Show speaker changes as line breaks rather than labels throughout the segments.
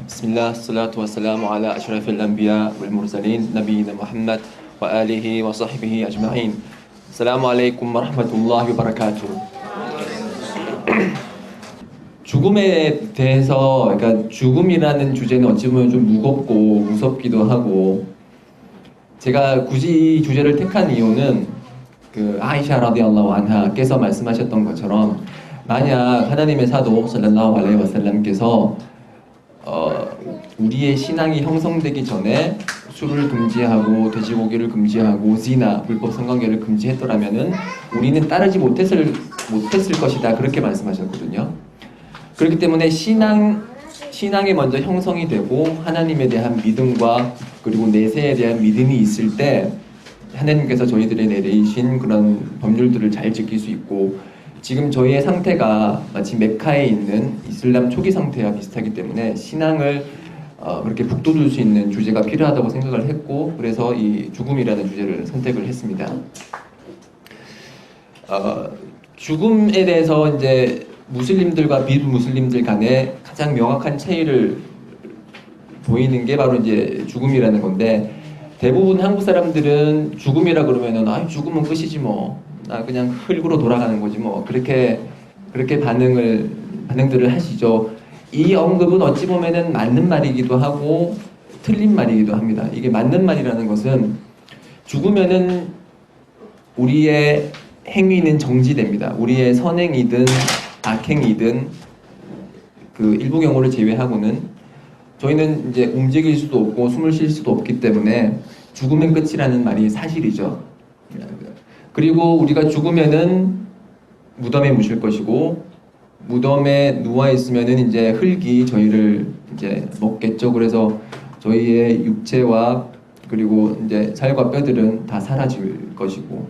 Bismillah, salatu wassalamu ala ashrafil anbiya wal mursalin, nabiyina Muhammad wa alihi wa sahbihi ajma'in. Assalamu alaikum wa rahmatullahi wa barakatuh. 죽음에 대해서, 그러니까 죽음이라는 주제는 어찌 보면 좀 무겁고 무섭기도 하고, 제가 굳이 이 주제를 택한 이유는 아이샤 라디알라후 안하께서 말씀하셨던 것처럼, 만약 하나님의 사도 살랄라후 알레이히 와살람께서 우리의 신앙이 형성되기 전에 술을 금지하고 돼지고기를 금지하고 지나 불법 성관계를 금지했더라면은 우리는 따르지 못했을 것이다, 그렇게 말씀하셨거든요. 그렇기 때문에 신앙이 먼저 형성이 되고 하나님에 대한 믿음과 그리고 내세에 대한 믿음이 있을 때 하나님께서 저희들에 내리신 그런 법률들을 잘 지킬 수 있고, 지금 저희의 상태가 마치 메카에 있는 이슬람 초기 상태와 비슷하기 때문에 신앙을 그렇게 북돋울 수 있는 주제가 필요하다고 생각을 했고, 그래서 이 죽음이라는 주제를 선택을 했습니다. 죽음에 대해서 이제 무슬림들과 비무슬림들 간에 가장 명확한 차이를 보이는 게 바로 이제 죽음이라는 건데, 대부분 한국 사람들은 죽음이라 그러면은 죽으면 끝이지 뭐, 나 그냥 흙으로 돌아가는 거지 뭐, 그렇게 반응들을 하시죠. 이 언급은 어찌 보면은 맞는 말이기도 하고 틀린 말이기도 합니다. 이게 맞는 말이라는 것은 죽으면은 우리의 행위는 정지됩니다. 우리의 선행이든 악행이든 그 일부 경우를 제외하고는 저희는 이제 움직일 수도 없고 숨을 쉴 수도 없기 때문에 죽으면 끝이라는 말이 사실이죠. 그리고 우리가 죽으면은 무덤에 묻힐 것이고, 무덤에 누워 있으면은 이제 흙이 저희를 이제 먹겠죠. 그래서 저희의 육체와 그리고 이제 살과 뼈들은 다 사라질 것이고,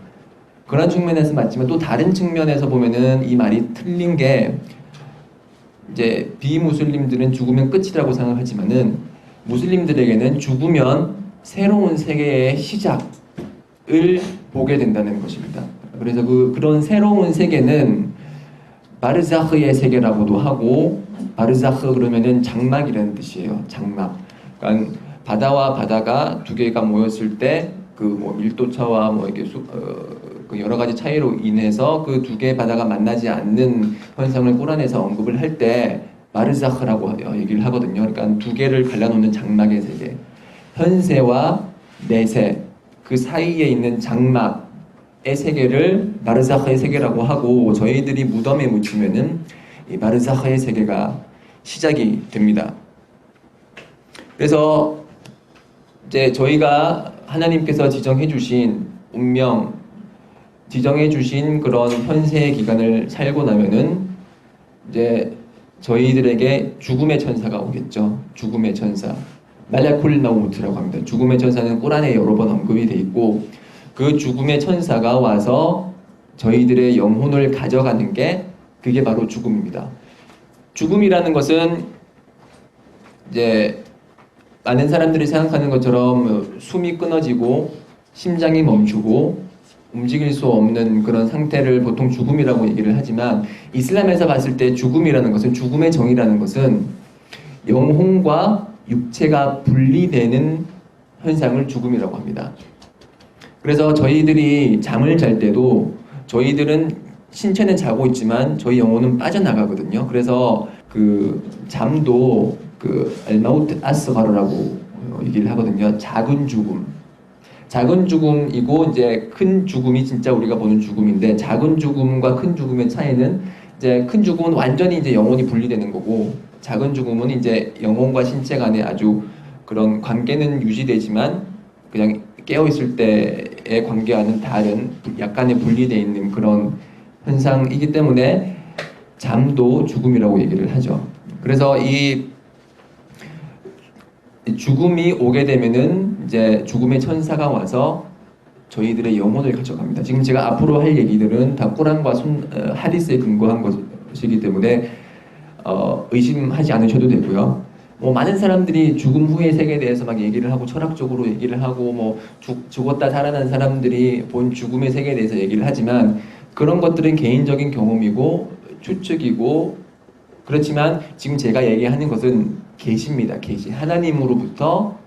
그런 측면에서 맞지만 또 다른 측면에서 보면은 이 말이 틀린 게, 이제 비무슬림들은 죽으면 끝이라고 생각하지만은 무슬림들에게는 죽으면 새로운 세계의 시작을 보게 된다는 것입니다. 그래서 그런 새로운 세계는 바르자흐의 세계라고도 하고, 바르자흐 그러면은 장막이라는 뜻이에요. 장막. 그러니까 바다와 바다가 두 개가 모였을 때 뭐 밀도차와 뭐 이렇게 그 여러 가지 차이로 인해서 그 두 개의 바다가 만나지 않는 현상을 꾸란에서 언급을 할 때 바르자흐라고 얘기를 하거든요. 그러니까 두 개를 갈라놓는 장막의 세계, 현세와 내세, 그 사이에 있는 장막의 세계를 바르자흐의 세계라고 하고, 저희들이 무덤에 묻히면은 이 바르자흐의 세계가 시작이 됩니다. 그래서 이제 저희가 하나님께서 지정해 주신 운명, 지정해 주신 그런 현세의 기간을 살고 나면은 이제 저희들에게 죽음의 천사가 오겠죠. 죽음의 천사, 말라쿨 마우트라고 합니다. 죽음의 천사는 꾸란에 여러 번 언급이 돼 있고, 그 죽음의 천사가 와서 저희들의 영혼을 가져가는 게 그게 바로 죽음입니다. 죽음이라는 것은 이제 많은 사람들이 생각하는 것처럼 숨이 끊어지고 심장이 멈추고 움직일 수 없는 그런 상태를 보통 죽음이라고 얘기를 하지만, 이슬람에서 봤을 때 죽음이라는 것은, 죽음의 정의라는 것은 영혼과 육체가 분리되는 현상을 죽음이라고 합니다. 그래서 저희들이 잠을 잘 때도 저희들은 신체는 자고 있지만 저희 영혼은 빠져나가거든요. 그래서 그 잠도 알마우트 아스가르라고 얘기를 하거든요. 작은 죽음이고, 이제 큰 죽음이 진짜 우리가 보는 죽음인데, 작은 죽음과 큰 죽음의 차이는, 이제 큰 죽음은 완전히 이제 영혼이 분리되는 거고, 작은 죽음은 이제 영혼과 신체 간에 아주 그런 관계는 유지되지만 그냥 깨어 있을 때의 관계와는 다른 약간의 분리되어 있는 그런 현상이기 때문에 잠도 죽음이라고 얘기를 하죠. 그래서 이 죽음이 오게 되면은 이제 죽음의 천사가 와서 저희들의 영혼을 가져갑니다. 지금 제가 앞으로 할 얘기들은 다 꾸란과 하디스에 근거한 것이기 때문에 의심하지 않으셔도 되고요. 뭐 많은 사람들이 죽음 후의 세계에 대해서 막 얘기를 하고 철학적으로 얘기를 하고, 뭐 죽었다 살아난 사람들이 본 죽음의 세계에 대해서 얘기를 하지만, 그런 것들은 개인적인 경험이고 추측이고 그렇지만 지금 제가 얘기하는 것은 계시입니다. 계시. 하나님으로부터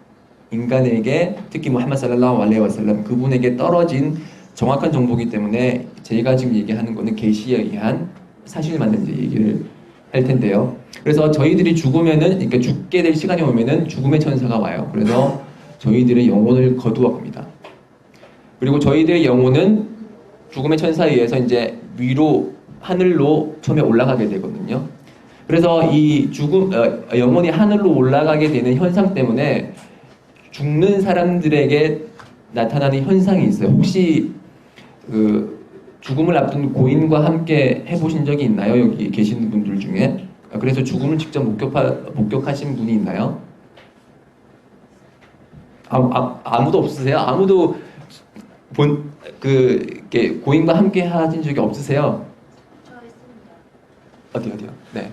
인간에게 특히 무함마드 살랄라후 알레이히 와살람 그분에게 떨어진 정확한 정보이기 때문에 제가 지금 얘기하는 거는 계시에 의한 사실만 이제 얘기를 할 텐데요. 그래서 저희들이 죽으면은 그러니까 죽게 될 시간이 오면은 죽음의 천사가 와요. 그래서 저희들의 영혼을 거두어 갑니다. 그리고 저희들의 영혼은 죽음의 천사에 의해서 이제 위로 하늘로 처음에 올라가게 되거든요. 그래서 이 영혼이 하늘로 올라가게 되는 현상 때문에 죽는 사람들에게 나타나는 현상이 있어요. 혹시 그 죽음을 앞둔 고인과 함께 해보신 적이 있나요? 여기 계시는 분들 중에? 그래서 죽음을 직접 목격하신 분이 있나요? 아무도 없으세요? 아무도 이렇게 고인과 함께 하신 적이 없으세요?
저 있습니다.
어디요? 네.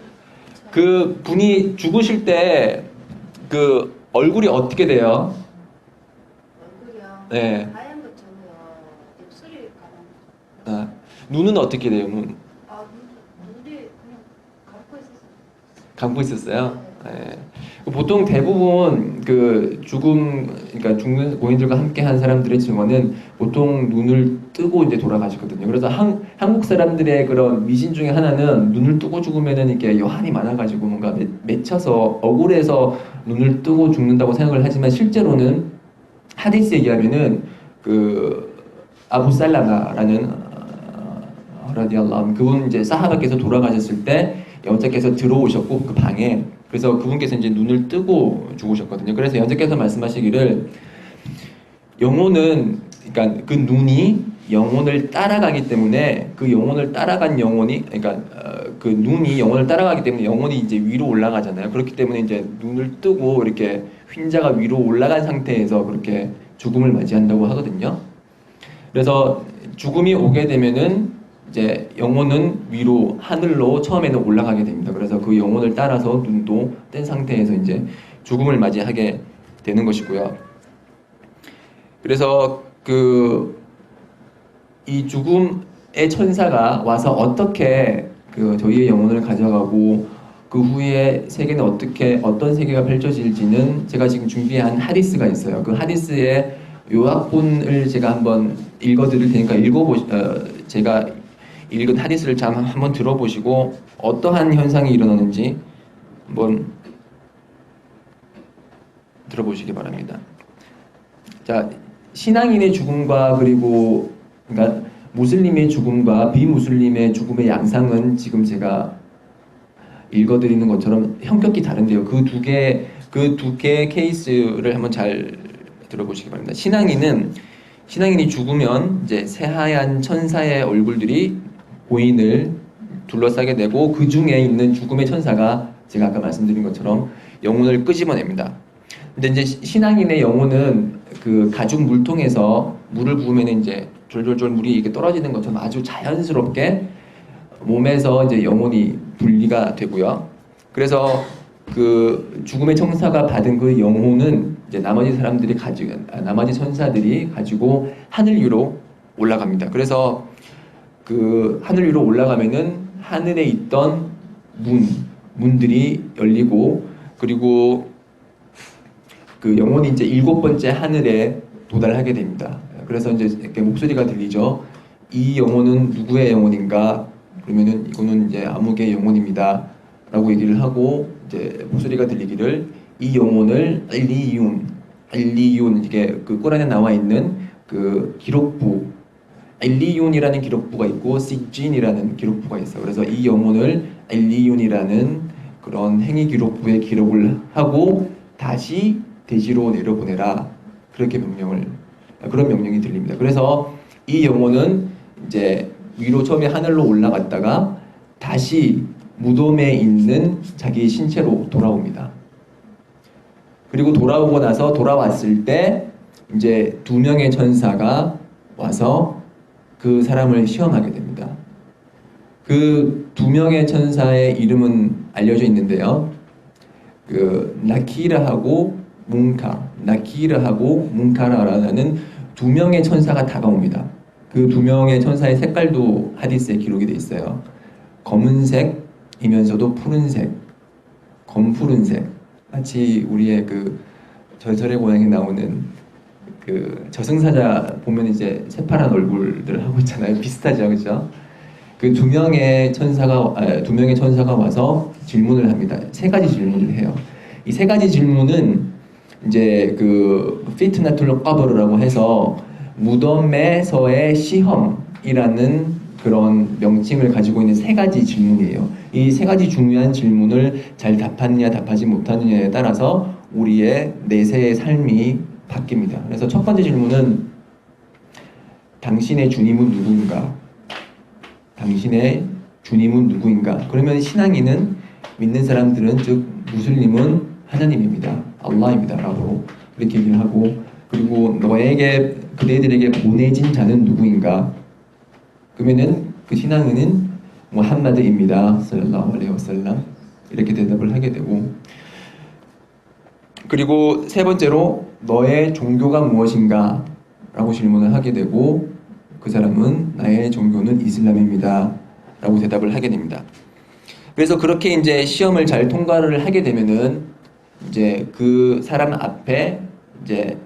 그 분이 죽으실 때 그 얼굴이 어떻게 돼요?
얼굴이요.
네.
하얀 것처럼요. 입술이 까만.
아, 눈은 어떻게 돼요? 눈
눈이 그냥 감고 있었어요.
감고 있었어요? 네. 보통 대부분 그 그러니까 죽는 고인들과 함께 한 사람들의 증언은 보통 눈을 뜨고 이제 돌아가시거든요. 그래서 한국 사람들의 그런 미신 중에 하나는 눈을 뜨고 죽으면은 이렇게 여한이 많아가지고 뭔가 맺혀서 억울해서 눈을 뜨고 죽는다고 생각을 하지만 실제로는 하디스에 의하면은 그 아부 살라마라는 라디알라후 안후 그분 이제 사하바께서 돌아가셨을 때 연자께서 들어오셨고 그 방에 그래서 그분께서 이제 눈을 뜨고 죽으셨거든요. 그래서 연자께서 말씀하시기를 영혼은 그러니까 그 눈이 영혼을 따라가기 때문에 그 영혼을 따라간 영혼이 그러니까 그 눈이 영혼을 따라가기 때문에 영혼이 이제 위로 올라가잖아요. 그렇기 때문에 이제 눈을 뜨고 이렇게 휜자가 위로 올라간 상태에서 그렇게 죽음을 맞이한다고 하거든요. 그래서 죽음이 오게 되면은 이제 영혼은 위로 하늘로 처음에는 올라가게 됩니다. 그래서 그 영혼을 따라서 눈도 뗀 상태에서 이제 죽음을 맞이하게 되는 것이고요. 그래서 이 죽음의 천사가 와서 어떻게 저희의 영혼을 가져가고 그 후에 세계는 어떤 세계가 펼쳐질지는 제가 지금 준비한 하디스가 있어요. 그 하디스의 요약본을 제가 한번 읽어드릴 테니까 제가 읽은 하디스를 한번 들어보시고 어떠한 현상이 일어나는지 한번 들어보시기 바랍니다. 자, 신앙인의 죽음과 그러니까 무슬림의 죽음과 비무슬림의 죽음의 양상은 지금 제가 읽어드리는 것처럼 현격히 다른데요. 그 두 개의 케이스를 한번 잘 들어보시기 바랍니다. 신앙인이 죽으면 이제 새하얀 천사의 얼굴들이 고인을 둘러싸게 되고 그 중에 있는 죽음의 천사가 제가 아까 말씀드린 것처럼 영혼을 끄집어냅니다. 근데 이제 신앙인의 영혼은 그 가죽 물통에서 물을 부으면 이제 졸졸졸 물이 이렇게 떨어지는 것처럼 아주 자연스럽게 몸에서 이제 영혼이 분리가 되고요. 그래서 그 죽음의 천사가 받은 그 영혼은 이제 나머지 천사들이 가지고 하늘 위로 올라갑니다. 그래서 그 하늘 위로 올라가면은 하늘에 있던 문들이 열리고 그리고 그 영혼이 이제 7번째 하늘에 도달하게 됩니다. 그래서 이제 이렇게 목소리가 들리죠. 이 영혼은 누구의 영혼인가? 그러면은 이거는 이제 아무개의 영혼입니다. 라고 얘기를 하고 이제 목소리가 들리기를 이 영혼을 알리윤 이게 그 꾸란에 나와 있는 그 기록부 알리윤이라는 기록부가 있고 시진이라는 기록부가 있어요. 그래서 이 영혼을 알리윤이라는 그런 행위 기록부에 기록을 하고 다시 대지로 내려보내라 그런 명령이 들립니다. 그래서 이 영혼은 이제 위로 처음에 하늘로 올라갔다가 다시 무덤에 있는 자기 신체로 돌아옵니다. 그리고 돌아오고 나서 돌아왔을 때 이제 2명의 천사가 와서 그 사람을 시험하게 됩니다. 그 2명의 천사의 이름은 알려져 있는데요. 그 나키르하고 문카라라는 2명의 천사가 다가옵니다. 그 2명의 천사의 색깔도 하디스에 기록이 돼 있어요. 검은색 이면서도 푸른색, 검푸른색, 마치 우리의 그 절절의 고향에 나오는 그 저승사자 보면 이제 새파란 얼굴들 하고 있잖아요. 비슷하죠, 그죠? 그 두 명의 천사가 와서 질문을 합니다. 세 가지 질문을 해요. 이 세 가지 질문은 이제 그 피트나툴 까버르라고 해서 무덤에서의 시험이라는 그런 명칭을 가지고 있는 세 가지 질문이에요. 이 세 가지 중요한 질문을 잘 답하느냐 답하지 못하느냐에 따라서 우리의 내세의 삶이 바뀝니다. 그래서 첫 번째 질문은 당신의 주님은 누구인가? 당신의 주님은 누구인가? 그러면 신앙인은 믿는 사람들은 즉 무슬림은 하나님입니다. 알라입니다. 라고 그렇게 얘기를 하고 그리고 너에게 그대들에게 보내진 자는 누구인가? 그러면은 그 신앙인은 무함마드입니다. 살랄라후 알레이히 와살람 이렇게 대답을 하게 되고 그리고 세 번째로 너의 종교가 무엇인가? 라고 질문을 하게 되고 그 사람은 나의 종교는 이슬람입니다. 라고 대답을 하게 됩니다. 그래서 그렇게 이제 시험을 잘 통과를 하게 되면은 이제 그 사람 앞에 이제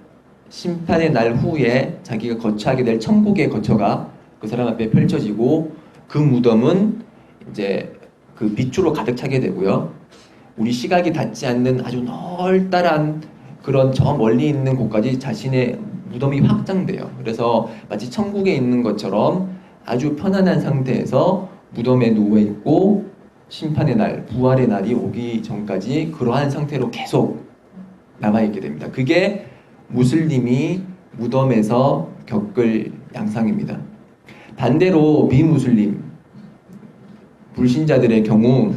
심판의 날 후에 자기가 거처하게 될 천국의 거처가 그 사람 앞에 펼쳐지고 그 무덤은 이제 그 빛으로 가득 차게 되고요. 우리 시각이 닿지 않는 아주 널따란 그런 저 멀리 있는 곳까지 자신의 무덤이 확장돼요. 그래서 마치 천국에 있는 것처럼 아주 편안한 상태에서 무덤에 누워있고 심판의 날, 부활의 날이 오기 전까지 그러한 상태로 계속 남아있게 됩니다. 그게 무슬림이 무덤에서 겪을 양상입니다. 반대로 비무슬림, 불신자들의 경우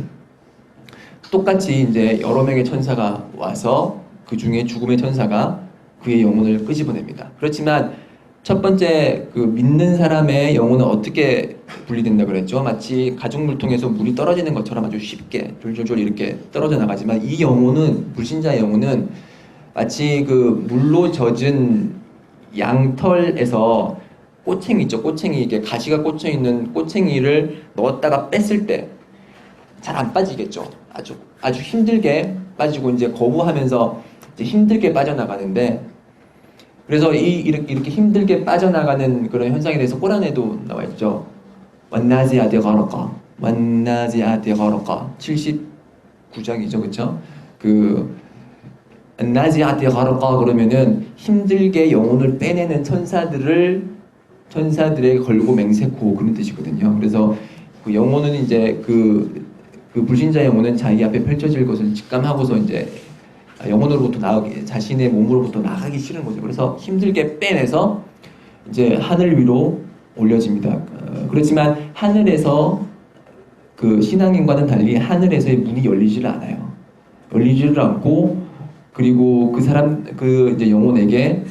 똑같이 이제 여러 명의 천사가 와서 그 중에 죽음의 천사가 그의 영혼을 끄집어냅니다. 그렇지만 첫 번째 그 믿는 사람의 영혼은 어떻게 분리된다 그랬죠? 마치 가죽물통에서 물이 떨어지는 것처럼 아주 쉽게 졸졸졸 이렇게 떨어져 나가지만 이 영혼은 불신자의 영혼은 마치 그 물로 젖은 양털에서 꼬챙이 있죠. 꼬챙이 이게 가시가 꽂혀 있는 꼬챙이를 넣었다가 뺐을 때 잘 안 빠지겠죠. 아주 힘들게 빠지고 이제 거부하면서 이제 힘들게 빠져나가는데 그래서 이렇게 힘들게 빠져나가는 그런 현상에 대해서 꼬란에도 나와 있죠. 완나지아티 가라까, 완나지아티 가라까 79장이죠, 그렇죠? 그 나지아티 가라까 그러면은 힘들게 영혼을 빼내는 천사들의 걸고 맹세코 그런 뜻이거든요. 그래서 그 영혼은 이제 그 불신자 영혼은 자기 앞에 펼쳐질 것을 직감하고서 이제 영혼으로부터 자신의 몸으로부터 나가기 싫은 거죠. 그래서 힘들게 빼내서 이제 하늘 위로 올려집니다. 그렇지만 하늘에서 그 신앙인과는 달리 하늘에서의 문이 열리지를 않아요. 열리지를 않고 그리고 그 사람 그 이제 영혼에게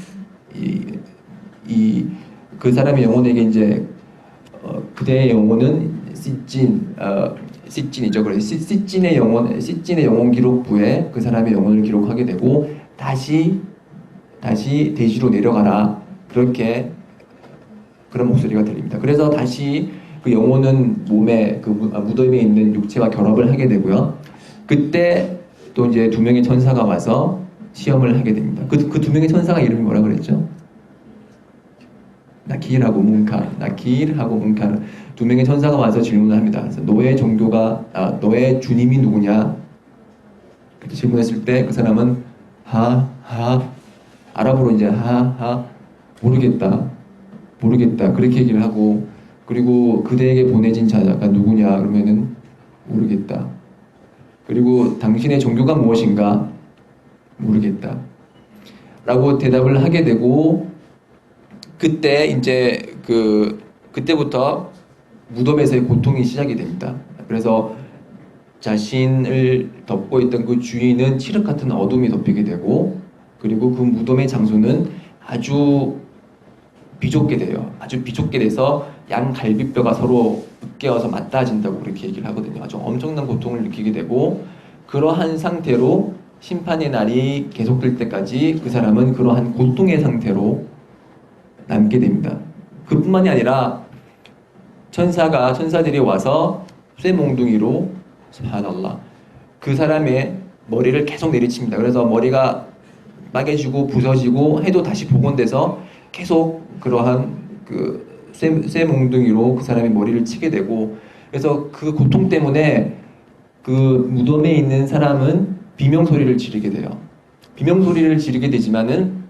그 사람의 영혼에게 이제 그대의 영혼은 시찐이죠. 그래서 시찐의 영혼 기록부에 그 사람의 영혼을 기록하게 되고 다시 대지로 내려가라 그렇게 그런 목소리가 들립니다. 그래서 다시 그 영혼은 몸에 그 무덤에 있는 육체와 결합을 하게 되고요. 그때 또 이제 두 명의 천사가 와서 시험을 하게 됩니다. 그 두 명의 천사가 이름이 뭐라 그랬죠? 나키르하고 문카르 두 명의 천사가 와서 질문을 합니다. 그래서 너의 주님이 누구냐? 그렇게 질문했을 때 그 사람은 아랍어로 이제 모르겠다 그렇게 얘기를 하고 그리고 그대에게 보내진 자가 누구냐 그러면은 모르겠다. 그리고 당신의 종교가 무엇인가? 모르겠다. 라고 대답을 하게 되고 그때 이제 그때부터 무덤에서의 고통이 시작이 됩니다. 그래서 자신을 덮고 있던 그 주위는 칠흑 같은 어둠이 덮이게 되고 그리고 그 무덤의 장소는 아주 비좁게 돼요. 아주 비좁게 돼서 양 갈비뼈가 서로 으깨어서 맞닿아진다고 그렇게 얘기를 하거든요. 아주 엄청난 고통을 느끼게 되고 그러한 상태로 심판의 날이 계속될 때까지 그 사람은 그러한 고통의 상태로 남게 됩니다. 그뿐만이 아니라 천사들이 와서 쇠몽둥이로 스subhanallah. 그 사람의 머리를 계속 내리칩니다. 그래서 머리가 빠개지고 부서지고 해도 다시 복원돼서 계속 그러한 그 쇠몽둥이로 그 사람의 머리를 치게 되고, 그래서 그 고통 때문에 그 무덤에 있는 사람은 비명 소리를 지르게 돼요. 비명 소리를 지르게 되지만은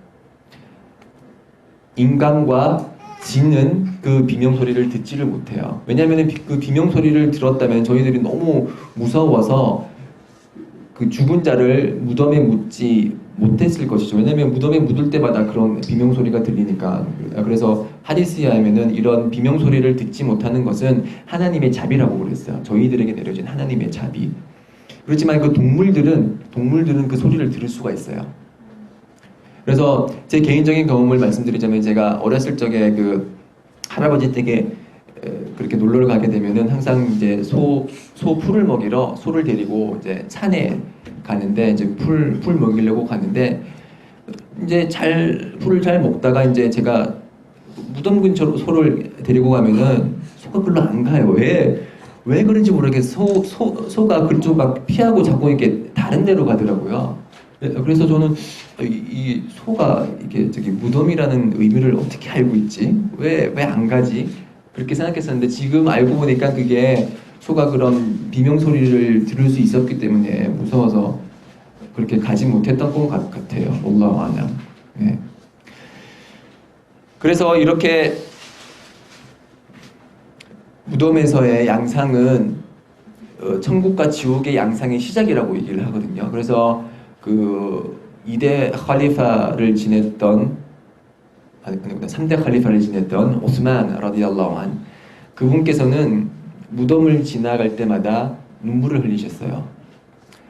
인간과 쥐는 그 비명 소리를 듣지를 못해요. 왜냐하면 그 비명 소리를 들었다면 저희들이 너무 무서워서 그 죽은 자를 무덤에 묻지 못했을 것이죠. 왜냐하면 무덤에 묻을 때마다 그런 비명 소리가 들리니까. 그래서 하디스에 하면은 이런 비명 소리를 듣지 못하는 것은 하나님의 자비라고 그랬어요. 저희들에게 내려진 하나님의 자비. 그렇지만 그 동물들은 그 소리를 들을 수가 있어요. 그래서 제 개인적인 경험을 말씀드리자면, 제가 어렸을 적에 그 할아버지 댁에 그렇게 놀러를 가게 되면은 항상 이제 소 풀을 먹이러 소를 데리고 이제 산에 가는데, 이제 풀 먹이려고 가는데, 이제 풀을 잘 먹다가 이제 제가 무덤 근처로 소를 데리고 가면은 소가 별로 안 가요. 왜 그런지 모르겠어. 소가 그쪽 막 피하고 자꾸 이렇게 다른 데로 가더라고요. 그래서 저는 이 소가 이게 저기 무덤이라는 의미를 어떻게 알고 있지? 왜 안 가지? 그렇게 생각했었는데, 지금 알고 보니까 그게 소가 그런 비명 소리를 들을 수 있었기 때문에 무서워서 그렇게 가지 못했던 것 같아요. wallahu a'lam. 네. 그래서 이렇게 무덤에서의 양상은 천국과 지옥의 양상의 시작이라고 얘기를 하거든요. 그래서 그 2대 칼리파를 지냈던 3대 칼리파를 지냈던 오스만 라디알라후 안, 그분께서는 무덤을 지나갈 때마다 눈물을 흘리셨어요.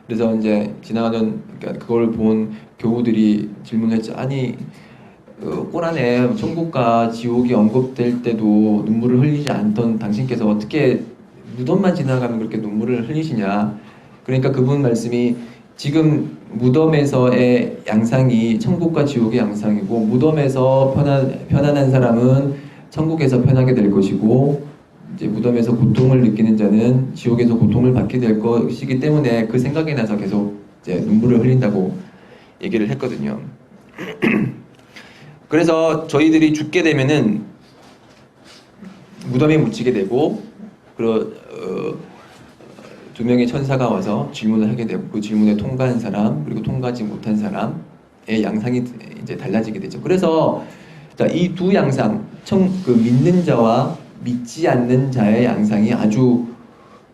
그래서 이제 지나가던, 그러니까 그걸 본 교우들이 질문했죠. 아니, 꼬란에 천국과 지옥이 언급될 때도 눈물을 흘리지 않던 당신께서 어떻게 무덤만 지나가면 그렇게 눈물을 흘리시냐. 그러니까 그분 말씀이, 지금 무덤에서의 양상이 천국과 지옥의 양상이고, 무덤에서 편안한 사람은 천국에서 편하게 될 것이고, 이제 무덤에서 고통을 느끼는 자는 지옥에서 고통을 받게 될 것이기 때문에 그 생각이 나서 계속 이제 눈물을 흘린다고 얘기를 했거든요. 그래서 저희들이 죽게 되면은 무덤에 묻히게 되고, 두 명의 천사가 와서 질문을 하게 되고, 그 질문에 통과한 사람 그리고 통과하지 못한 사람의 양상이 이제 달라지게 되죠. 그래서 이 두 양상, 그 믿는 자와 믿지 않는 자의 양상이 아주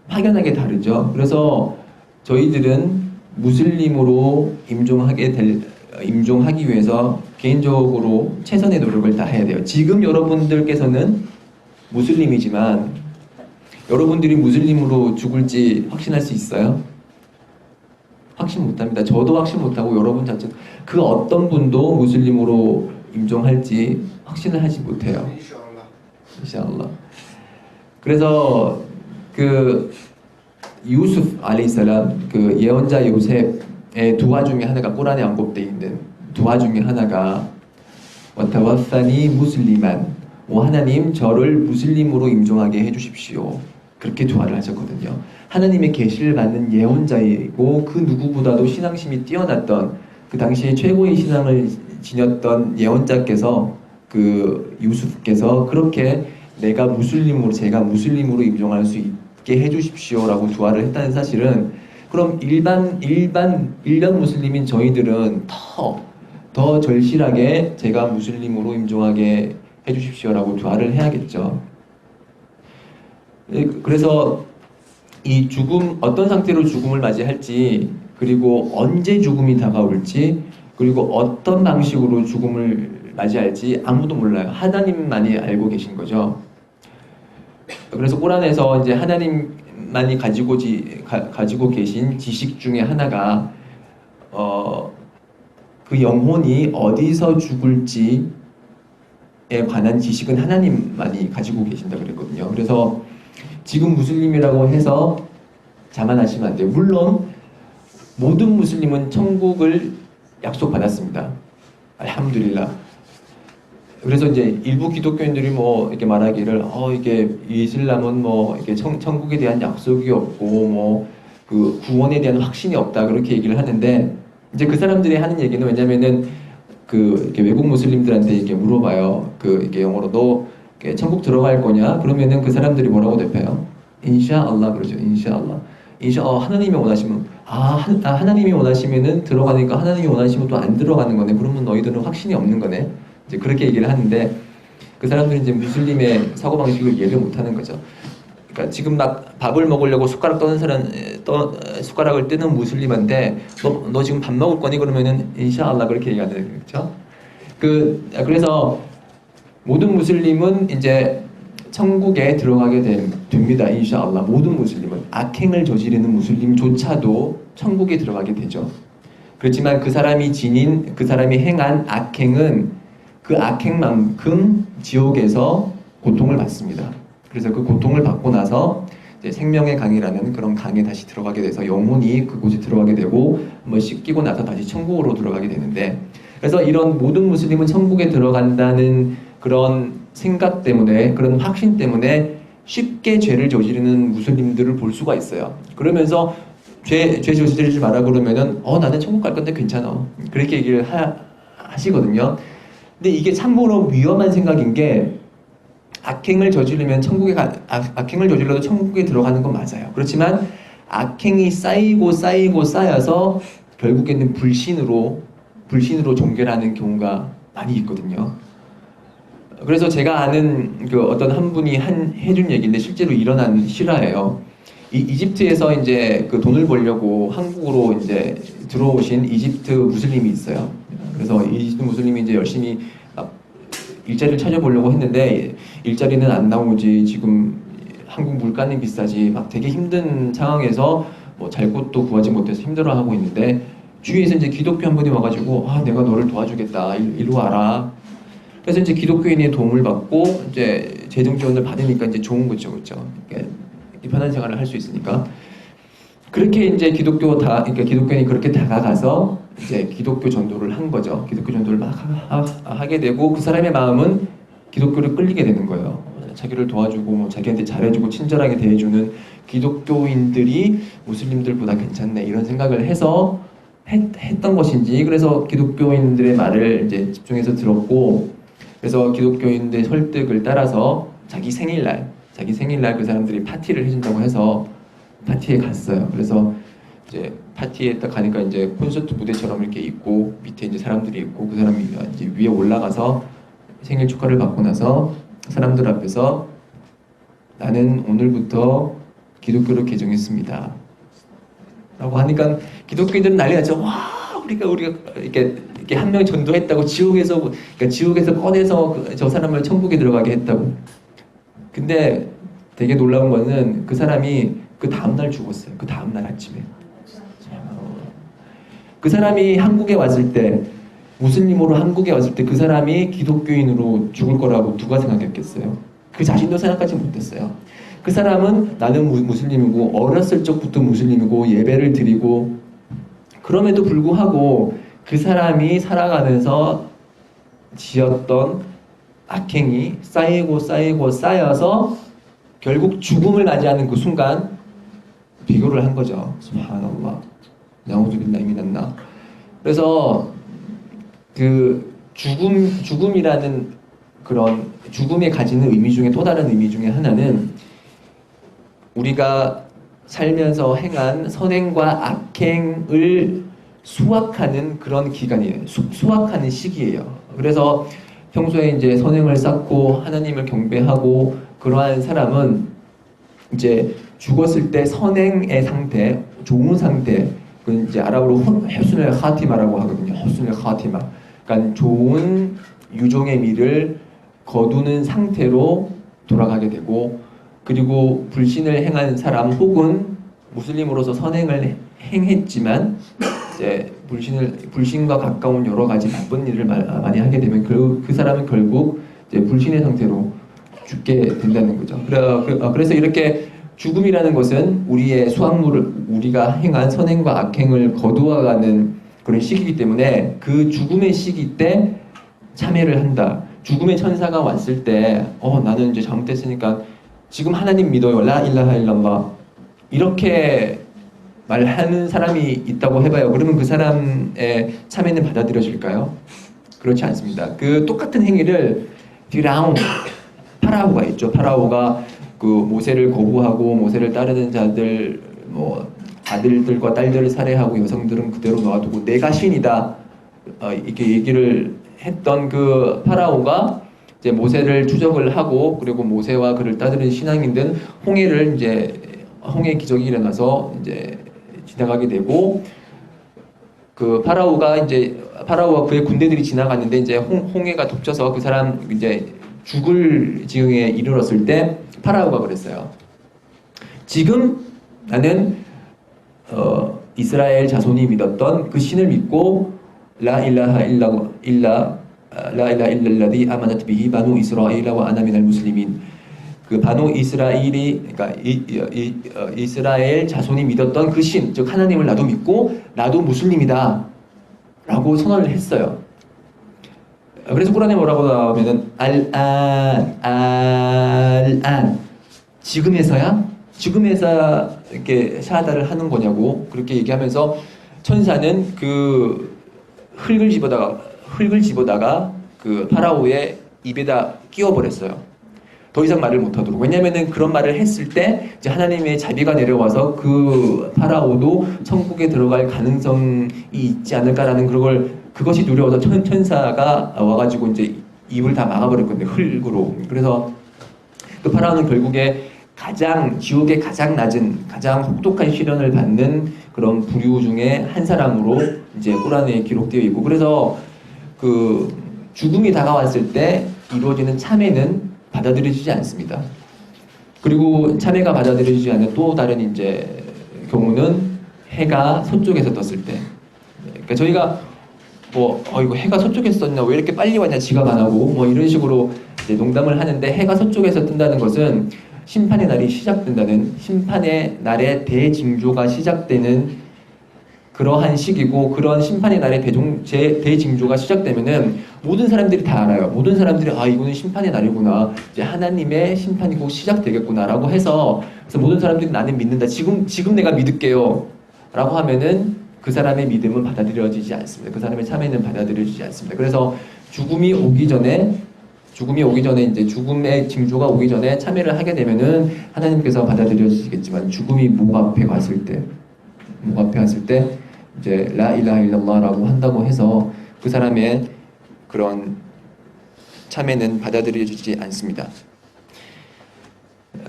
확연하게 다르죠. 그래서 저희들은 무슬림으로 임종하기 위해서 개인적으로 최선의 노력을 다해야 돼요. 지금 여러분들께서는 무슬림이지만 여러분들이 무슬림으로 죽을지 확신할 수 있어요? 확신 못합니다. 저도 확신 못하고 여러분 자체도, 그 어떤 분도 무슬림으로 임종할지 확신을 하지 못해요. 인샤알라. 그래서 그 유수프 알레이살람, 그 예언자 요셉의 두아 중에 하나가, 꾸란에 언급되어 있는 두아 중에 하나가 와타와사니 무슬리만, 하나님 저를 무슬림으로 임종하게 해주십시오. 그렇게 두아를 하셨거든요. 하나님의 계시를 받는 예언자이고 그 누구보다도 신앙심이 뛰어났던, 그 당시에 최고의 신앙을 지녔던 예언자께서, 그 유수프께서 그렇게 제가 무슬림으로 임종할 수 있게 해주십시오라고 두아를 했다는 사실은, 그럼 일반 무슬림인 저희들은 더 절실하게 제가 무슬림으로 임종하게 해주십시오라고 두아를 해야겠죠. 그래서 이 죽음, 어떤 상태로 죽음을 맞이할지, 그리고 언제 죽음이 다가올지, 그리고 어떤 방식으로 죽음을 맞이할지 아무도 몰라요. 하나님만이 알고 계신 거죠. 그래서 꾸란에서 이제 하나님만이 가지고 계신 지식 중에 하나가 그 영혼이 어디서 죽을지에 관한 지식은 하나님만이 가지고 계신다 그랬거든요. 그래서 지금 무슬림이라고 해서 자만하시면 안 돼요. 물론 모든 무슬림은 천국을 약속받았습니다. 알함두릴라. 그래서 이제 일부 기독교인들이 뭐 이렇게 말하기를 이게 이슬람은 뭐 이렇게 천국에 대한 약속이 없고 뭐 그 구원에 대한 확신이 없다 그렇게 얘기를 하는데 이제 그 사람들이 하는 얘기는 왜냐면은 그 이렇게 외국 무슬림들한테 이렇게 물어봐요. 그 이게 영어로 너 이렇게 천국 들어갈 거냐? 그러면은 그 사람들이 뭐라고 대표해요? 인샤알라 그러죠. 인샤알라. 하나님이 원하시면 하나님이 원하시면은 들어가니까 하나님이 원하시면 또 안 들어가는 거네. 그러면 너희들은 확신이 없는 거네. 이제 그렇게 얘기를 하는데 그 사람들은 이제 무슬림의 사고 방식을 이해를 못 하는 거죠. 그러니까 지금 막 밥을 먹으려고 숟가락을 뜨는 무슬림한테 너 지금 밥 먹을 거니 그러면은 인샤알라 그렇게 얘기하는 거죠. 그래서 모든 무슬림은 이제 천국에 들어가게 됩니다. 인샤알라. 모든 무슬림은 악행을 저지르는 무슬림조차도 천국에 들어가게 되죠. 그렇지만 그 사람이 행한 악행은 그 악행만큼 지옥에서 고통을 받습니다. 그래서 그 고통을 받고 나서 이제 생명의 강이라는 그런 강에 다시 들어가게 돼서 영혼이 그곳에 들어가게 되고 한번 씻기고 나서 다시 천국으로 들어가게 되는데 그래서 이런 모든 무슬림은 천국에 들어간다는 그런 생각 때문에 그런 확신 때문에 쉽게 죄를 저지르는 무슬림들을 볼 수가 있어요. 그러면서 죄 저지르지 마라 그러면은 나는 천국 갈 건데 괜찮아 그렇게 얘기를 하시거든요. 근데 이게 참으로 위험한 생각인 게 악행을 저지르면 악행을 저질러도 천국에 들어가는 건 맞아요. 그렇지만 악행이 쌓여서 결국에는 불신으로 종결하는 경우가 많이 있거든요. 그래서 제가 아는 그 어떤 한 분이 해준 얘기인데 실제로 일어난 실화예요. 이집트에서 이제 그 돈을 벌려고 한국으로 이제 들어오신 이집트 무슬림이 있어요. 그래서 이집트 무슬림이 이제 열심히 일자리를 찾아보려고 했는데 일자리는 안 나오지 지금 한국 물가는 비싸지 막 되게 힘든 상황에서 뭐 잘 곳도 구하지 못해서 힘들어하고 있는데 주위에서 이제 기독교 한 분이 와가지고 내가 너를 도와주겠다 일로 와라. 그래서 이제 기독교인의 도움을 받고 이제 재정 지원을 받으니까 이제 좋은 거죠, 그렇죠? 편한 생활을 할 수 있으니까. 그렇게 이제 기독교인이 그렇게 다가가서 이제 기독교 전도를 한 거죠. 기독교 전도를 막 하게 되고 그 사람의 마음은 기독교를 끌리게 되는 거예요. 자기를 도와주고 뭐 자기한테 잘해주고 친절하게 대해주는 기독교인들이 무슬림들보다 괜찮네 이런 생각을 해서 했던 것인지 그래서 기독교인들의 말을 이제 집중해서 들었고 그래서 기독교인들의 설득을 따라서 자기 생일날 그 사람들이 파티를 해준다고 해서 파티에 갔어요. 그래서 이제 파티에 딱 가니까 이제 콘서트 무대처럼 이렇게 있고 밑에 이제 사람들이 있고 그 사람이 이제 위에 올라가서 생일 축하를 받고 나서 사람들 앞에서 나는 오늘부터 기독교를 개종했습니다. 라고 하니까 기독교인들은 난리 났죠. 와, 우리가 이렇게 한 명 전도했다고 지옥에서 꺼내서 저 사람을 천국에 들어가게 했다고. 근데 되게 놀라운 거는 그 사람이 그 다음날 죽었어요. 그 다음날 아침에. 그 사람이 한국에 왔을 때 무슬림으로 한국에 왔을 때 그 사람이 기독교인으로 죽을 거라고 누가 생각했겠어요? 그 자신도 생각하지 못했어요. 그 사람은 나는 무슬림이고 어렸을 적부터 무슬림이고 예배를 드리고 그럼에도 불구하고 그 사람이 살아가면서 지었던 악행이 쌓여서 결국 죽음을 맞이하는 그 순간 비교를 한 거죠. subhanallah. 나우즈빌라히 미난나. 그래서 그 죽음이라는 그런 죽음에 가지는 의미 중에 또 다른 의미 중에 하나는 우리가 살면서 행한 선행과 악행을 수확하는 그런 기간이에요. 수확하는 시기예요. 그래서 평소에 이제 선행을 쌓고 하나님을 경배하고 그러한 사람은 이제 죽었을 때 선행의 상태, 좋은 상태, 그 이제 아랍어로 허스눌 하티마라고 하거든요. 허스눌 하티마. 그러니까 좋은 유종의 미를 거두는 상태로 돌아가게 되고 그리고 불신을 행한 사람 혹은 무슬림으로서 선행을 행했지만 이제 불신과 가까운 여러 가지 나쁜 일을 많이 하게 되면 그 사람은 결국 이제 불신의 상태로 죽게 된다는 거죠. 그래서 이렇게 죽음이라는 것은 우리의 수확물을 우리가 행한 선행과 악행을 거두어가는 그런 시기이기 때문에 그 죽음의 시기 때 참회를 한다. 죽음의 천사가 왔을 때 나는 이제 잘못했으니까 지금 하나님 믿어요. 라 일라하 일랄라. 이렇게 말하는 사람이 있다고 해봐요. 그러면 그 사람의 참회는 받아들여질까요? 그렇지 않습니다. 그 똑같은 행위를 비라운 파라오가 있죠. 파라오가 그 모세를 거부하고 모세를 따르는 자들 뭐 아들들과 딸들을 살해하고 여성들은 그대로 놔두고 내가 신이다 이렇게 얘기를 했던 그 파라오가 이제 모세를 추적을 하고 그리고 모세와 그를 따르는 신앙인들은 홍해를 이제 홍해 기적이 일어나서 이제 지나가게 되고 그 파라오가 파라오와 그의 군대들이 지나갔는데 이제 홍해가 덮쳐서 그 사람 이제 죽을 지경에 이르렀을 때 파라오가 그랬어요. 지금 나는 이스라엘 자손이 믿었던 그 신을 믿고 라 일라하 일랄라디 아마나트 비히 바누 이스라엘과 아나 미날 무슬리민 그 바누 이스라엘이 그러니까 이스라엘 자손이 믿었던 그 신, 즉 하나님을 나도 믿고 나도 무슬림이다 라고 선언을 했어요. 그래서 꾸란에 뭐라고 나오면은 알안 지금에서야? 지금에서 이렇게 샤하다를 하는 거냐고 그렇게 얘기하면서 천사는 그 흙을 집어다가 그 파라오의 입에다 끼워버렸어요. 더 이상 말을 못하도록. 왜냐면은 그런 말을 했을 때 이제 하나님의 자비가 내려와서 그 파라오도 천국에 들어갈 가능성이 있지 않을까라는 그것이 두려워서 천사가 와가지고 이제 입을 다 막아버렸거든요. 흙으로. 그래서 그 파라오는 결국에 지옥의 가장 낮은, 가장 혹독한 시련을 받는 그런 부류 중에 한 사람으로 이제 꾸란에 기록되어 있고, 그래서 그 죽음이 다가왔을 때 이루어지는 참회는 받아들여지지 않습니다. 그리고 참회가 받아들여지지 않는 또 다른 이제 경우는 해가 서쪽에서 떴을 때. 그러니까 저희가 이거 해가 서쪽에서 떴냐, 왜 이렇게 빨리 왔냐, 지각 안 하고 뭐 이런 식으로 이제 농담을 하는데, 해가 서쪽에서 뜬다는 것은 심판의 날이 시작된다는, 심판의 날의 대징조가 시작되는 그러한 시기고, 그런 심판의 날의 대징조가 시작되면은 모든 사람들이 다 알아요. 모든 사람들이 이거는 심판의 날이구나, 이제 하나님의 심판이 곧 시작되겠구나라고 해서, 그래서 모든 사람들이 나는 믿는다, 지금 내가 믿을게요 라고 하면은 그 사람의 믿음은 받아들여지지 않습니다. 그 사람의 참회는 받아들여지지 않습니다. 그래서 죽음이 오기 전에 이제 죽음의 징조가 오기 전에 참회를 하게 되면은 하나님께서 받아들여지겠지만, 죽음이 목 앞에 왔을 때 이제 라 일라하 일랄라라고 한다고 해서 그 사람의 그런 참회는 받아들여지지 않습니다.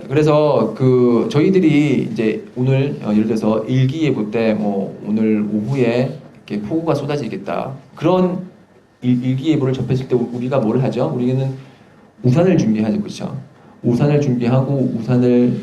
그래서 그 저희들이 이제 오늘 예를 들어서 일기예보 때 오늘 오후에 이렇게 폭우가 쏟아지겠다, 그런 일기예보를 접했을 때 우리가 뭘 하죠? 우리는 우산을 준비하죠, 그렇죠? 우산을 준비하고 우산을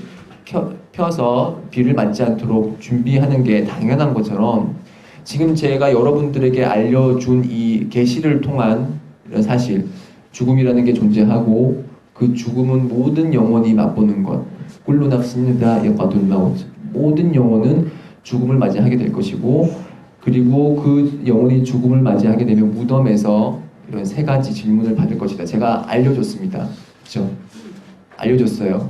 펴서 비를 맞지 않도록 준비하는 게 당연한 것처럼, 지금 제가 여러분들에게 알려준 이 계시를 통한 이런 사실, 죽음이라는 게 존재하고 그 죽음은 모든 영혼이 맛보는 것, 꿀루 납습니다 여과둔 마웃, 모든 영혼은 죽음을 맞이하게 될 것이고, 그리고 그 영혼이 죽음을 맞이하게 되면 무덤에서 이런 세 가지 질문을 받을 것이다. 제가 알려줬습니다. 그렇죠? 알려줬어요.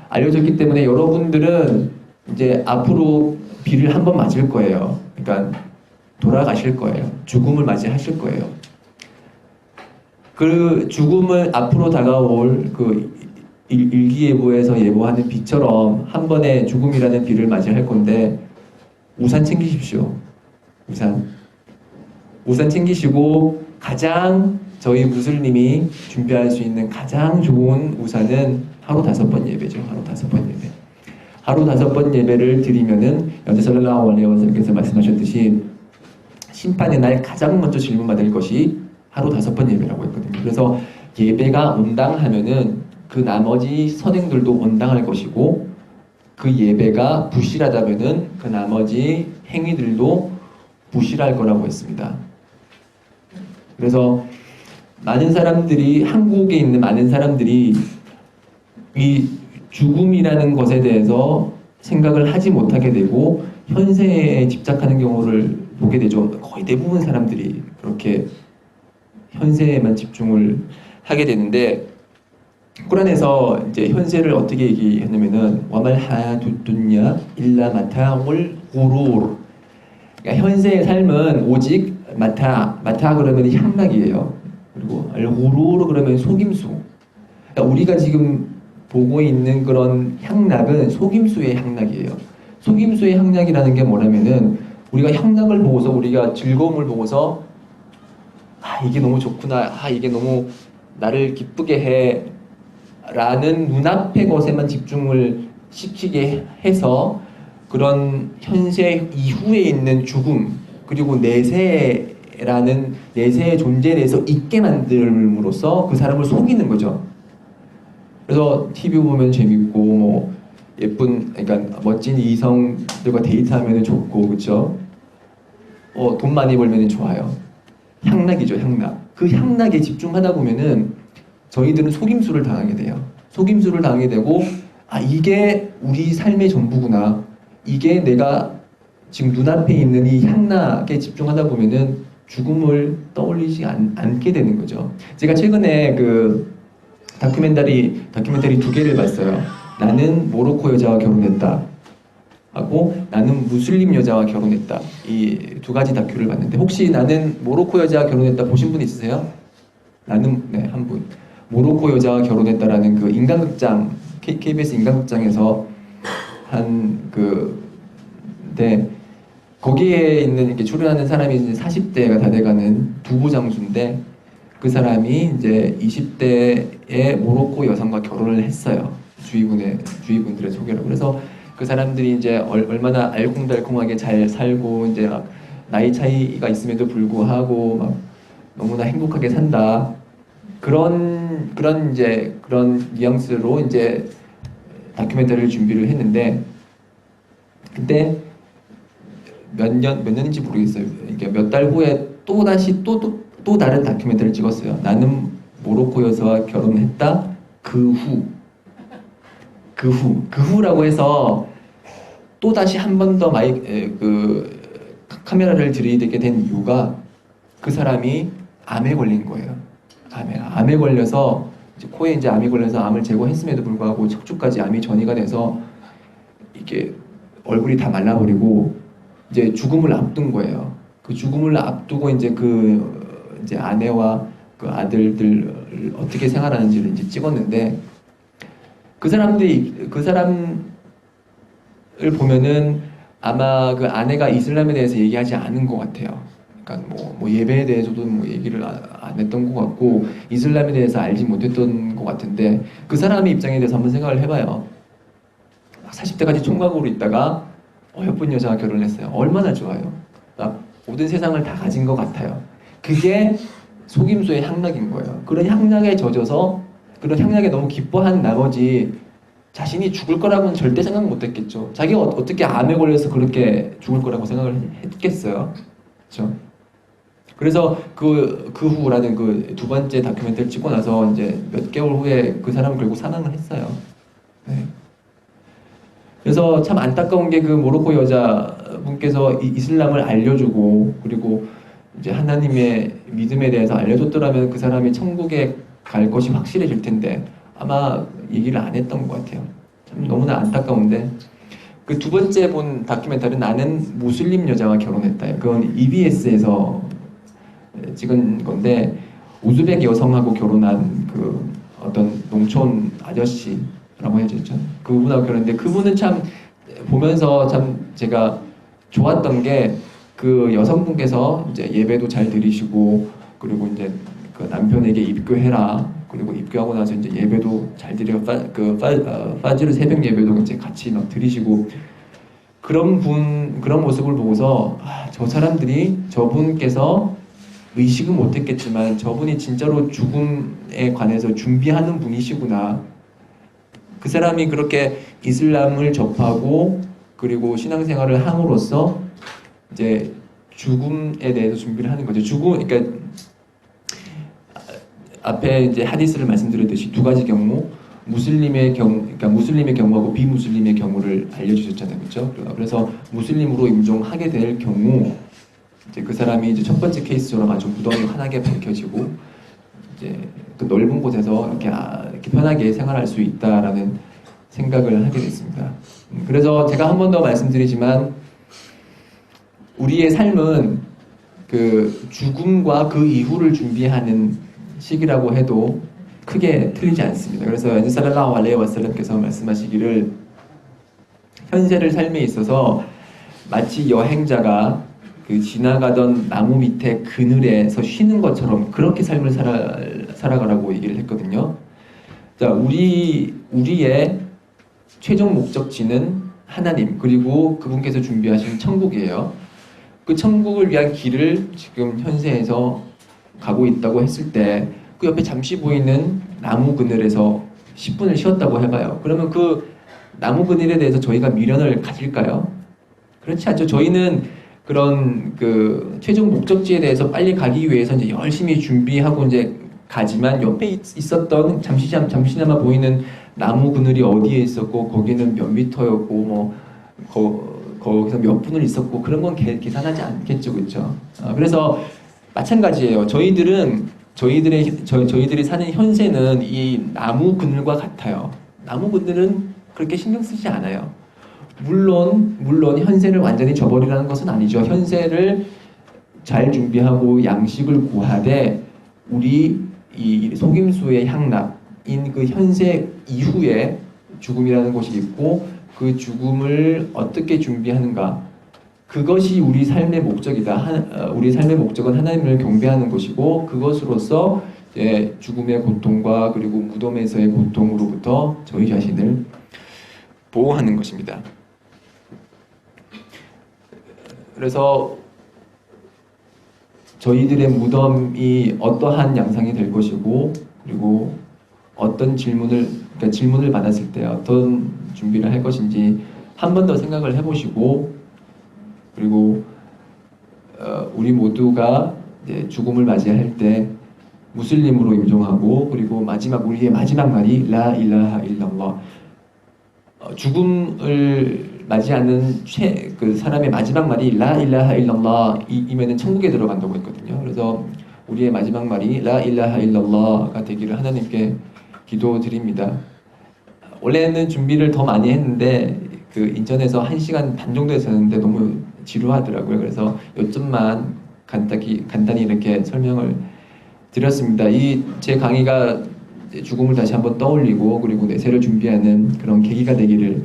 알려줬기 때문에 여러분들은 이제 앞으로 비를 한 번 맞을 거예요. 그러니까 돌아가실 거예요. 죽음을 맞이하실 거예요. 그 죽음을 앞으로 다가올 그 일기예보에서 예보하는 비처럼 한 번에 죽음이라는 비를 맞이할 건데, 우산 챙기십시오. 우산 챙기시고, 가장 저희 무슬림이 준비할 수 있는 가장 좋은 우산은 하루 5번 예배죠. 하루 5번 예배를 드리면은 여자 살랄라후 알레이히 와살lam께서 말씀하셨듯이 심판의 날 가장 먼저 질문받을 것이 하루 5번 예배라고 했거든요. 그래서 예배가 온당하면은 그 나머지 선행들도 온당할 것이고, 그 예배가 부실하다면은 그 나머지 행위들도 부실할 거라고 했습니다. 그래서 한국에 있는 많은 사람들이 이 죽음이라는 것에 대해서 생각을 하지 못하게 되고 현세에 집착하는 경우를 보게 되죠. 거의 대부분 사람들이 그렇게 현세에만 집중을 하게 되는데, 꾸란에서 이제 현세를 어떻게 얘기했냐면은 와말 하두두냐 일라 마타울 구루르. 그러니까 현세의 삶은 오직 마타 그러면 향락이에요. 그리고 알 구루르 그러면 속임수. 그러니까 우리가 지금 보고 있는 그런 향락은 속임수의 향락이에요. 속임수의 향락이라는 게 뭐냐면은 우리가 향락을 보고서 우리가 즐거움을 보고서 아 이게 너무 좋구나, 아 이게 너무 나를 기쁘게 해 라는 눈앞의 것에만 집중을 시키게 해서 그런 현세 이후에 있는 죽음 그리고 내세라는 내세의 존재에 대해서 잊게 만들므로써 그 사람을 속이는 거죠. 그래서 TV 보면 재밌고 뭐 예쁜 그러니까 멋진 이성들과 데이트하면 좋고 그렇죠. 돈 많이 벌면 좋아요. 향락이죠, 향락. 그 향락에 집중하다 보면은 저희들은 속임수를 당하게 돼요. 속임수를 당하게 되고 아 이게 우리 삶의 전부구나. 이게 내가 지금 눈앞에 있는 이 향락에 집중하다 보면은 죽음을 떠올리지 않게 되는 거죠. 제가 최근에 그 다큐멘터리 두 개를 봤어요. 나는 모로코 여자와 결혼했다 하고 나는 무슬림 여자와 결혼했다. 이 두 가지 다큐를 봤는데 혹시 나는 모로코 여자와 결혼했다 보신 분 있으세요? 나는 네, 한 분. 모로코 여자와 결혼했다라는 그 인간극장 KBS 인간극장에서 한 네, 거기에 있는 이렇게 출연하는 사람이 이제 40대가 다 돼가는 두부 장수인데 그 사람이 이제 20대의 모로코 여성과 결혼을 했어요. 주위분들의 소개로. 그래서 그 사람들이 이제 얼마나 알콩달콩하게 잘 살고 이제 막 나이 차이가 있음에도 불구하고 막 너무나 행복하게 산다. 그런 뉘앙스로 이제 다큐멘터리를 준비를 했는데 그때 몇 년인지 모르겠어요. 이게 몇 달 후에 또 다른 다큐멘터리를 찍었어요. 나는 모로코 여자와 결혼했다. 그 후라고 해서 또 다시 한 번 더 카메라를 들이대게 된 이유가 그 사람이 암에 걸린 거예요. 암에 걸려서 이제 코에 이제 암이 걸려서 암을 제거했음에도 불구하고 척추까지 암이 전이가 돼서 이게 얼굴이 다 말라버리고 이제 죽음을 앞둔 거예요. 그 죽음을 앞두고 이제 이제 아내와 그 아들들 어떻게 생활하는지를 이제 찍었는데 그 사람을 보면은 아마 그 아내가 이슬람에 대해서 얘기하지 않은 것 같아요. 그러니까 뭐 예배에 대해서도 뭐 얘기를 안 했던 것 같고 이슬람에 대해서 알지 못했던 것 같은데 그 사람의 입장에 대해서 한번 생각을 해봐요. 40대까지 총각으로 있다가 예쁜 여자와 결혼했어요. 얼마나 좋아요. 모든 세상을 다 가진 것 같아요. 그게 속임수의 향락인 거예요. 그런 향락에 젖어서 그런 향락에 너무 기뻐한 나머지 자신이 죽을 거라고는 절대 생각 못했겠죠. 자기가 어떻게 암에 걸려서 그렇게 죽을 거라고 생각을 했겠어요. 그렇죠? 그래서 그 후라는 그 두 번째 다큐멘터리를 찍고 나서 이제 몇 개월 후에 그 사람은 결국 사망을 했어요. 네. 그래서 참 안타까운 게 그 모로코 여자분께서 이슬람을 알려주고 그리고 이제 하나님의 믿음에 대해서 알려줬더라면 그 사람이 천국에 갈 것이 확실해질 텐데 아마 얘기를 안 했던 것 같아요. 참 너무나 안타까운데 그 두 번째 본 다큐멘터리는 나는 무슬림 여자와 결혼했다. 그건 EBS에서 찍은 건데 우즈벡 여성하고 결혼한 그 어떤 농촌 아저씨라고 해야죠. 그분하고 결혼했는데 그분은 참 보면서 참 제가 좋았던 게 그 여성분께서 이제 예배도 잘 드리시고 그리고 이제 그 남편에게 입교해라. 그리고 입교하고 나서 이제 예배도 잘 드려 파지르 새벽 예배도 이제 같이 막 드리시고 그런 모습을 보고서 저 사람들이 저분께서 의식은 못했겠지만 저분이 진짜로 죽음에 관해서 준비하는 분이시구나. 그 사람이 그렇게 이슬람을 접하고 그리고 신앙생활을 함으로써 이제 죽음에 대해서 준비를 하는 거죠. 그러니까 앞에 이제 하디스를 말씀드렸듯이 두 가지 경우, 그러니까 무슬림의 경우하고 비무슬림의 경우를 알려주셨잖아요, 그렇죠? 그래서 무슬림으로 임종하게 될 경우, 이제 그 사람이 이제 첫 번째 케이스처럼 아주 무덤이 환하게 밝혀지고, 이제 그 넓은 곳에서 이렇게 편하게 생활할 수 있다라는 생각을 하게 됐습니다. 그래서 제가 한 번 더 말씀드리지만 우리의 삶은 그 죽음과 그 이후를 준비하는 시기라고 해도 크게 틀리지 않습니다. 그래서 엔스 살랄라후 알레이히 와살람께서 말씀하시기를 현세를 삶에 있어서 마치 여행자가 그 지나가던 나무 밑에 그늘에서 쉬는 것처럼 그렇게 삶을 살아가라고 얘기를 했거든요. 자, 우리의 최종 목적지는 하나님, 그리고 그분께서 준비하신 천국이에요. 그 천국을 위한 길을 지금 현세에서 가고 있다고 했을 때 그 옆에 잠시 보이는 나무 그늘에서 10분을 쉬었다고 해봐요. 그러면 그 나무 그늘에 대해서 저희가 미련을 가질까요? 그렇지 않죠. 저희는 그런 그 최종 목적지에 대해서 빨리 가기 위해서 이제 열심히 준비하고 이제 가지만 옆에 있었던 잠시나마 보이는 나무 그늘이 어디에 있었고 거기는 몇 미터였고 뭐 거기서 몇 분을 있었고 그런 건 계산하지 않겠죠, 그렇죠? 그래서 마찬가지예요. 저희들이 사는 현세는 이 나무 그늘과 같아요. 나무 그늘은 그렇게 신경 쓰지 않아요. 물론 현세를 완전히 저버리라는 것은 아니죠. 현세를 잘 준비하고 양식을 구하되 우리 이 속임수의 향락인 그 현세 이후에 죽음이라는 것이 있고 그 죽음을 어떻게 준비하는가, 그것이 우리 삶의 목적이다. 우리 삶의 목적은 하나님을 경배하는 것이고 그것으로서 이제 죽음의 고통과 그리고 무덤에서의 고통으로부터 저희 자신을 보호하는 것입니다. 그래서 저희들의 무덤이 어떠한 양상이 될 것이고 그리고 어떤 질문을 받았을 때 어떤 준비를 할 것인지 한 번 더 생각을 해보시고 그리고 우리 모두가 이제 죽음을 맞이할 때 무슬림으로 임종하고 그리고 우리의 마지막 말이 라 일라하 일랄lah, 죽음을 맞이하는 그 사람의 마지막 말이 라 일라하 일랄lah 이면은 천국에 들어간다고 했거든요. 그래서 우리의 마지막 말이 라 일라하 일랄라가 되기를 하나님께 기도드립니다. 원래는 준비를 더 많이 했는데 그 인천에서 1시간 반 정도 했었는데 너무 지루하더라고요. 그래서 요점만 간단히 이렇게 설명을 드렸습니다. 이 제 강의가 죽음을 다시 한번 떠올리고 그리고 내세를 준비하는 그런 계기가 되기를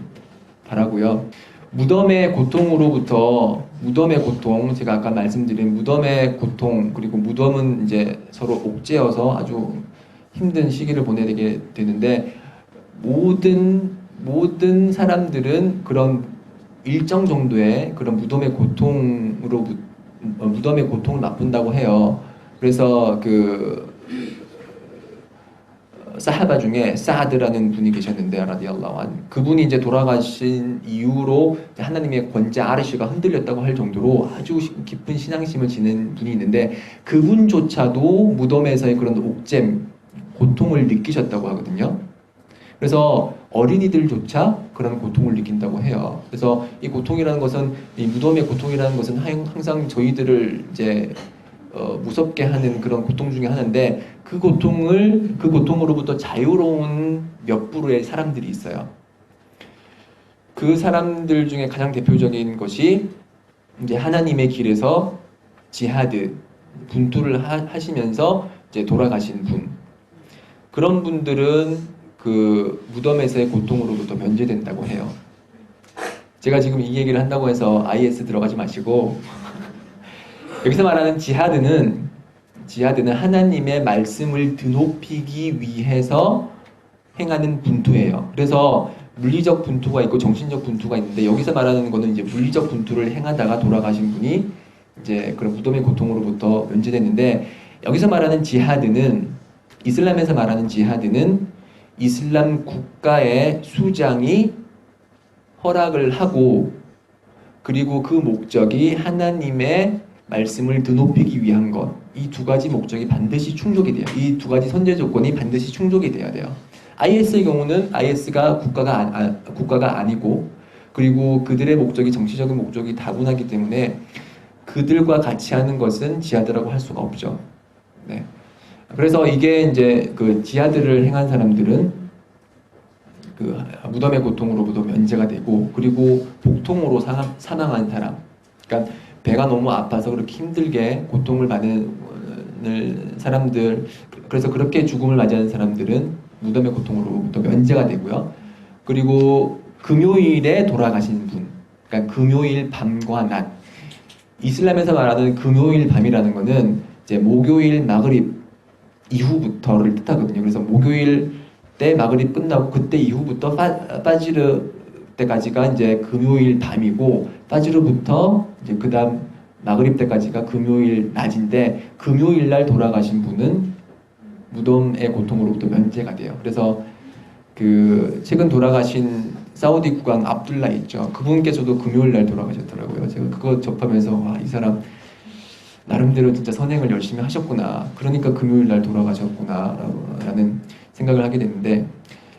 바라고요. 무덤의 고통, 제가 아까 말씀드린 무덤의 고통, 그리고 무덤은 이제 서로 옥죄어서 아주 힘든 시기를 보내게 되는데 모든 사람들은 그런 일정 정도의 그런 무덤의 고통을 맛본다고 해요. 그래서 그 사하바 중에 사드라는 분이 계셨는데 라디알라후 안, 그분이 이제 돌아가신 이후로 하나님의 권자 아르시가 흔들렸다고 할 정도로 아주 깊은 신앙심을 지닌 분이 있는데 그분조차도 무덤에서의 그런 옥잼, 고통을 느끼셨다고 하거든요. 그래서 어린이들조차 그런 고통을 느낀다고 해요. 그래서 이 고통이라는 것은, 이 무덤의 고통이라는 것은 항상 저희들을 이제 무섭게 하는 그런 고통 중에 하나인데 그 고통으로부터 자유로운 몇 부류의 사람들이 있어요. 그 사람들 중에 가장 대표적인 것이 이제 하나님의 길에서 지하드, 분투를 하시면서 이제 돌아가신 분. 그런 분들은 그 무덤에서의 고통으로부터 면제된다고 해요. 제가 지금 이 얘기를 한다고 해서 IS 들어가지 마시고 여기서 말하는 지하드는 하나님의 말씀을 드높이기 위해서 행하는 분투예요. 그래서 물리적 분투가 있고 정신적 분투가 있는데 여기서 말하는 거는 이제 물리적 분투를 행하다가 돌아가신 분이 이제 그런 무덤의 고통으로부터 면제됐는데 여기서 말하는 지하드는, 이슬람에서 말하는 지하드는 이슬람 국가의 수장이 허락을 하고 그리고 그 목적이 하나님의 말씀을 드높이기 위한 것, 이 두 가지 목적이 반드시 충족이 돼요. 이 두 가지 선제 조건이 반드시 충족이 돼야 돼요. IS의 경우는 IS가 국가가 아니고 그리고 그들의 목적이 정치적인 목적이 다분하기 때문에 그들과 같이 하는 것은 지하드라고 할 수가 없죠. 네. 그래서 이게 이제 그 지하드를 행한 사람들은 그 무덤의 고통으로부터 면제가 되고, 그리고 복통으로 사망한 사람, 그러니까 배가 너무 아파서 그렇게 힘들게 고통을 받는 사람들, 그래서 그렇게 죽음을 맞이하는 사람들은 무덤의 고통으로부터 면제가 되고요. 그리고 금요일에 돌아가신 분, 그러니까 금요일 밤과 낮, 이슬람에서 말하는 금요일 밤이라는 거는 이제 목요일 마그립 이후부터를 뜻하거든요. 그래서 목요일 때 마그립 끝나고 그때 이후부터 파지르 때까지가 이제 금요일 밤이고, 파지르부터 이제 그다음 마그립 때까지가 금요일 낮인데, 금요일 날 돌아가신 분은 무덤의 고통으로부터 면제가 돼요. 그래서 그 최근 돌아가신 사우디 국왕 압둘라 있죠. 그분께서도 금요일 날 돌아가셨더라고요. 제가 그거 접하면서 와, 이 사람 나름대로 진짜 선행을 열심히 하셨구나. 그러니까 금요일 날 돌아가셨구나라는 생각을 하게 됐는데,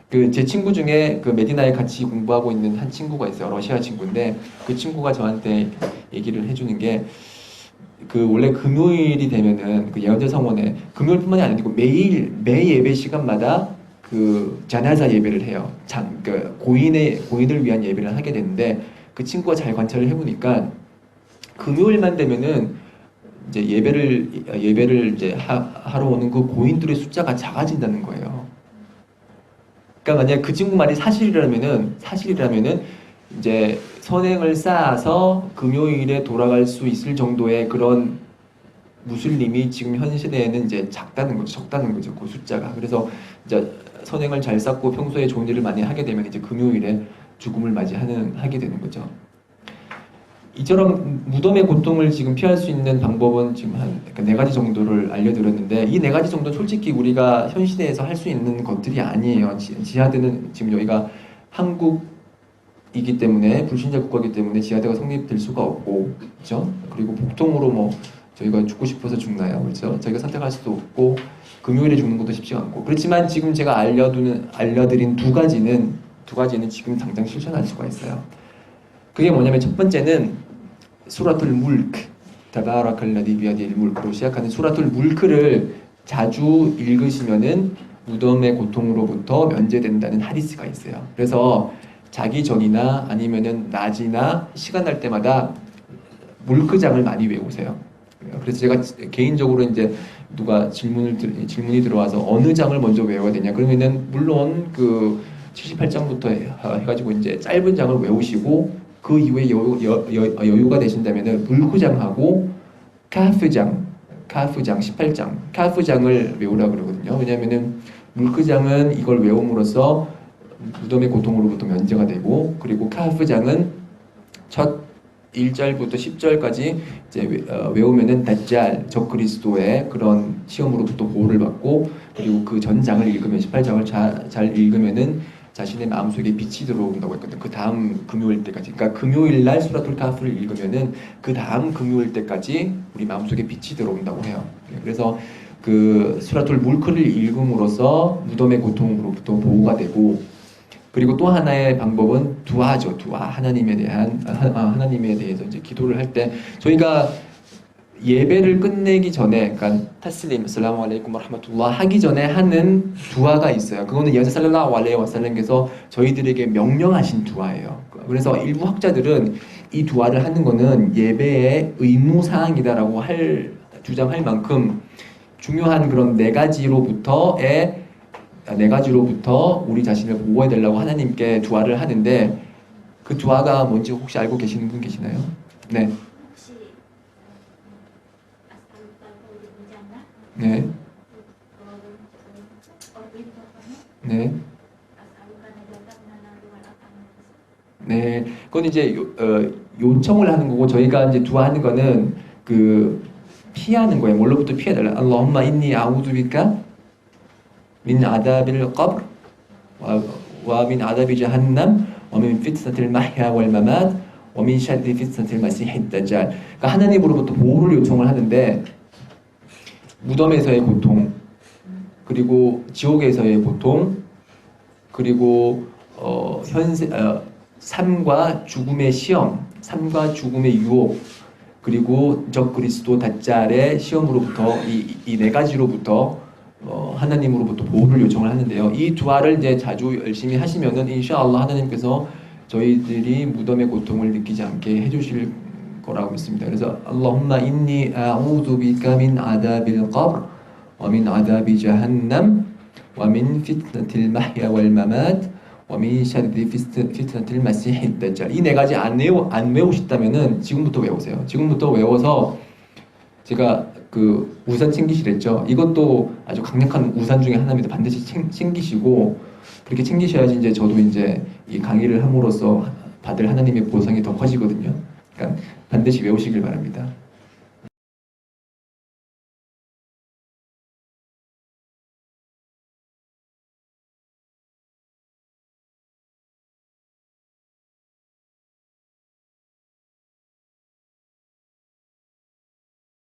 그 제 친구 중에 그 메디나에 같이 공부하고 있는 한 친구가 있어요. 러시아 친구인데 그 친구가 저한테 얘기를 해주는 게, 그 원래 금요일이 되면은 그 예언자 성원에 금요일뿐만이 아니고 매 예배 시간마다 그 자나자 예배를 해요. 그 고인을 위한 예배를 하게 되는데, 그 친구가 잘 관찰을 해보니까 금요일만 되면은 이제 예배를 이제 하러 오는 그 고인들의 숫자가 작아진다는 거예요. 그러니까 만약 그 친구 말이 사실이라면은 이제 선행을 쌓아서 금요일에 돌아갈 수 있을 정도의 그런 무슬림이 지금 현 시대에는 이제 적다는 거죠. 그 숫자가. 그래서 이제 선행을 잘 쌓고 평소에 좋은 일을 많이 하게 되면 이제 금요일에 죽음을 하게 되는 거죠. 이처럼 무덤의 고통을 지금 피할 수 있는 방법은 지금 한 네 가지 정도를 알려드렸는데, 이 네 가지 정도는 솔직히 우리가 현 시대에서 할 수 있는 것들이 아니에요. 지하드는 지금 여기가 한국이기 때문에, 불신자 국가이기 때문에 지하드가 성립될 수가 없고, 그렇죠? 그리고 복통으로 뭐 저희가 죽고 싶어서 죽나요, 그렇죠? 저희가 선택할 수도 없고, 금요일에 죽는 것도 쉽지 않고. 그렇지만 지금 제가 알려드린 두 가지는 지금 당장 실천할 수가 있어요. 그게 뭐냐면, 첫 번째는 수라툴 물크, 타바라칼라디 비아디일 물크로 시작하는 수라툴 물크를 자주 읽으시면은 무덤의 고통으로부터 면제된다는 하디스가 있어요. 그래서 자기 전이나 아니면은 낮이나 시간 날 때마다 물크장을 많이 외우세요. 그래서 제가 개인적으로 이제 누가 질문이 들어와서 어느 장을 먼저 외워야 되냐, 그러면은 물론 그 78장부터 해가지고 이제 짧은 장을 외우시고, 그 이후에 여유가 되신다면은 물구장하고 카프장 18장 카프장을 외우라 그러거든요. 왜냐하면은 물구장은 이걸 외움으로써 무덤의 고통으로부터 면제가 되고, 그리고 카프장은 첫 1절부터 10절까지 이제 외우면은 다짤 적그리스도의 그런 시험으로부터 보호를 받고, 그리고 그 전장을 읽으면 18장을 잘 읽으면은 자신의 마음속에 빛이 들어온다고 했거든요. 그 다음 금요일 때까지. 그러니까 금요일 날 수라툴 카프를 읽으면은 그 다음 금요일 때까지 우리 마음속에 빛이 들어온다고 해요. 그래서 그 수라툴 물크를 읽음으로써 무덤의 고통으로부터 보호가 되고, 그리고 또 하나의 방법은 두아죠. 두아. 하나님에 대해서 이제 기도를 할 때, 저희가 예배를 끝내기 전에, 그러니까 타슬림, 살라무 알레이쿰 와라흐마툴라 하기 전에 하는 두아가 있어요. 그거는 예언자 살랄라후 알레이히 와살람께서 저희들에게 명령하신 두아예요. 그래서 일부 학자들은 이 두아를 하는 거는 예배의 의무 사항이다라고 주장할 만큼 중요한 그런 네 가지로부터 우리 자신을 보호해 달라고 하나님께 두아를 하는데, 그 두아가 뭔지 혹시 알고 계시는 분 계시나요? 네. 네. 네. 네. 그건 이제 요청을 하는 거고, 저희가 이제 두아하는 거는 그 피하는 거예요. 뭘로부터 피해달라. 알라훔마 인니 아우두비까 민 아다빌 qabr 와 민 아다비 자한남 와 민 피트나틸 마히야 월 마맛 와 민 샤리 피트나틸 마시히 다잘. 그러니까 하나님으로부터 보호를 요청을 하는데, 무덤에서의 고통, 그리고 지옥에서의 고통, 그리고 삶과 죽음의 시험, 삶과 죽음의 유혹, 그리고 적그리스도 다짤의 시험으로부터 이 네 가지로부터 하나님으로부터 보호를 요청을 하는데요. 이 두아를 이제 자주 열심히 하시면은 인샤알라 하나님께서 저희들이 무덤의 고통을 느끼지 않게 해주실 거라고 믿습니다. 그래서 Allahumma inni a'udhu bika min adabil qabr wa min adabi jahannam wa min fitnatil mahya wal mamat wa min sharri fitnatil masihid dajjal. 이 네 가지 안 외우셨다면은 지금부터 외우세요. 지금부터 외워서 제가 그 우산 챙기시랬죠. 이것도 아주 강력한 우산 중에 하나입니다. 반드시 챙기시고 그렇게 챙기셔야지 이제 저도 이제 이 강의를 함으로써 받을 하나님의 보상이 더 커지거든요. 그러니까 반드시 외우시길 바랍니다.